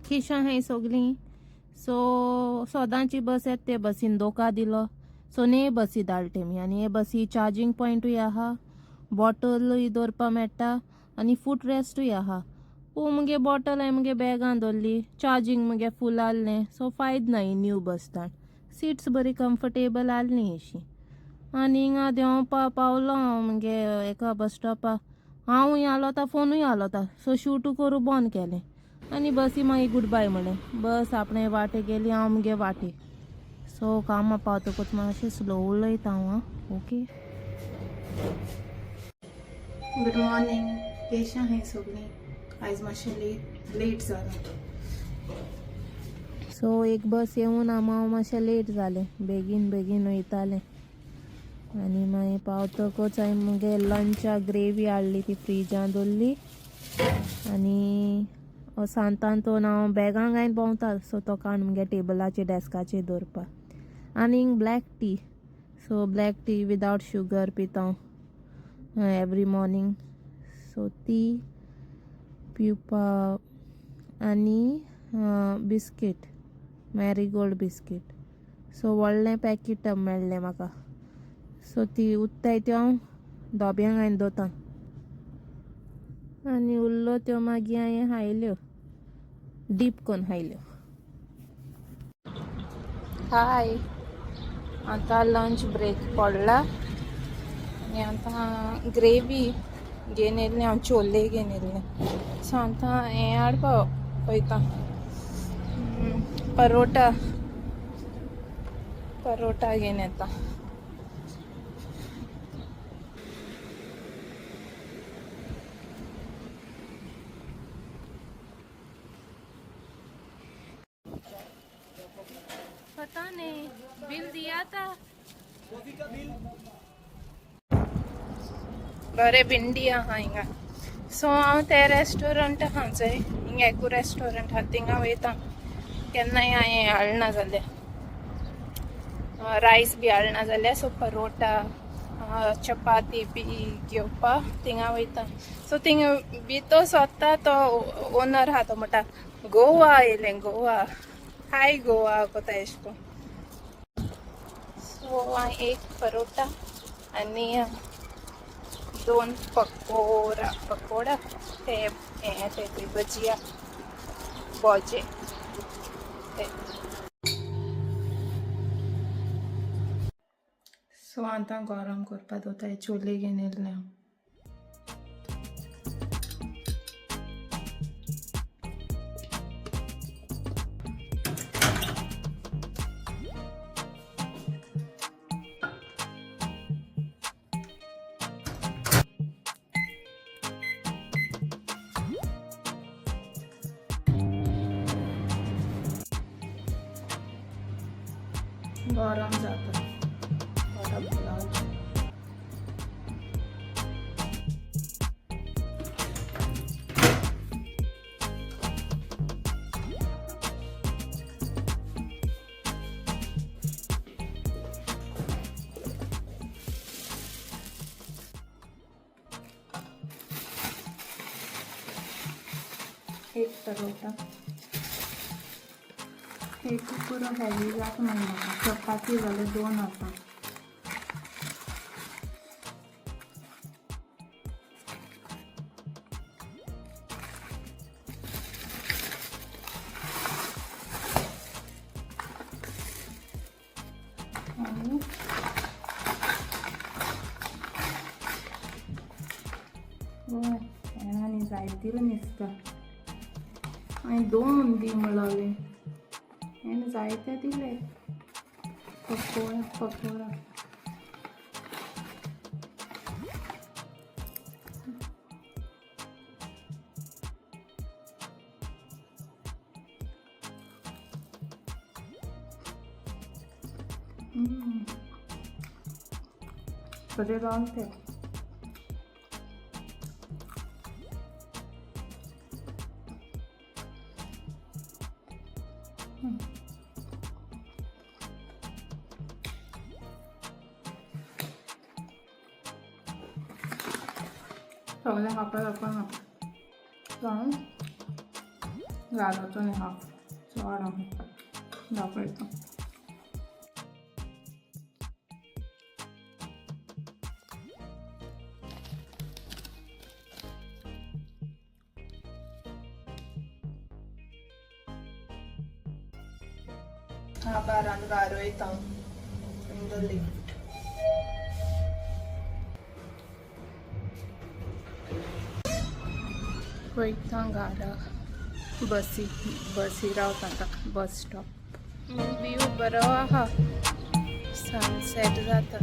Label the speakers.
Speaker 1: खिशां हाय सगलीं. सो सोदांची बस येता ते बसीन धोका दिलो. सो ने बसी धाडले मी. आनी हे बसी चार्जिंग पॉयंटूय आहा, बॉटलूय दवरपा मेळटा आनी फूट रेस्टूय आहा. मुगे बॉटल हांवें मुगे बॅगान दवरली. चार्जिंग मुगे फूल आहलें. सो फायद ना ही न्यू बस स्टँड. सीट्स बरी कम्फर्टेबल आहलीं अशीं. आनी हिंगा देंवपा पावलो हांव मुगे एका बस स्टॉपा. हांवूय आलोता फोनूय आलोता. सो शूटू करूं बंद केलें. आनी बसी मागीर गूड बाय म्हणलें. बस आपणे वाटे गेली, हांव मुगे वाटे. सो कामा पावतकूच मातशें स्लो उलयता हांव आं. ओके. Good morning. केश आहाय सगलीं? आयज मातशें लेट जालें. सो एक बस येवन हांव मातशें लेट जालें. बेगीन वयतालें. आनी मागीर पावतकूच हांवें मुगे लंचाक ग्रेवी हाडली, ती फ्रिजान दवरली. आनी सांतान तो हांव बॅगांक घायन भोंवता. सो तो काडून मुगे टेबलाचेर डेस्काचेर दवरपा. आनी black tea. So black tea without sugar पिता हांव एवरी मॉर्निंग. सो ती पिवपा. आनी बिस्कीट, मॅरीगोल्ड बिस्कीट. सो व्हडलें पॅकीट मेळ्ळें म्हाका. सो ती उत्ताय त्यो हांव डोब्यांक घायन दवरता. आनी उरलो त्यो मागीर हांवें खायल्यो, डीप करून खायल्यो. हाय. आतां लंच ब्रेक पडला. आनी आतां ग्रेवी घेवन येयल्लें हांव, छोले घेवन येयल्लें. सो आतां हें हाडपा वयता. परोटा घेवन येता. पता नहीं बिल दिया था. बरे भिंडी आहा हिंगा. सो हांव ते रेस्टॉरंट आहा चंय, हिंगा एकू रेस्टॉरंट आहा थिंगा वयता. केन्नाय हांवें हाडना जाल्यार रायस बी हाडना जाल्यार. सो परोटा, चपाती बी घेवपा थिंगा वयता. सो थिंगा भितर सोदता तो ओनर आहा. तो म्हणटा गोवा येयलें, गोवा. हाय गोवा कोता एशें कोन्न. सो हांवें एक परोटा आनी 2 पकोडा ते भजिया बोजे. सो आतां गरम करपा दवरता. छोले घेवन येयल्ले हांव. गरम जाता. गरम लावचें. एक परोटा. एक पुरो हेवी जाता म्हणून म्हाका. चपाती जाल्यार 2 आसा. आनी आनी जायत दिलें दिसता. हांवें 2 दी म्हणलें. हांवें जायते दिले. पकोडा. बरे रावते. सगळें खावपा जावपा ना. घालतो न्ही हा चड दाखयता. हा बारान गारो येता इन द लिफ्ट. वयता घरा बसी रावता आता बस स्टॉप. व्यू बरो आहा सनसेट जाता.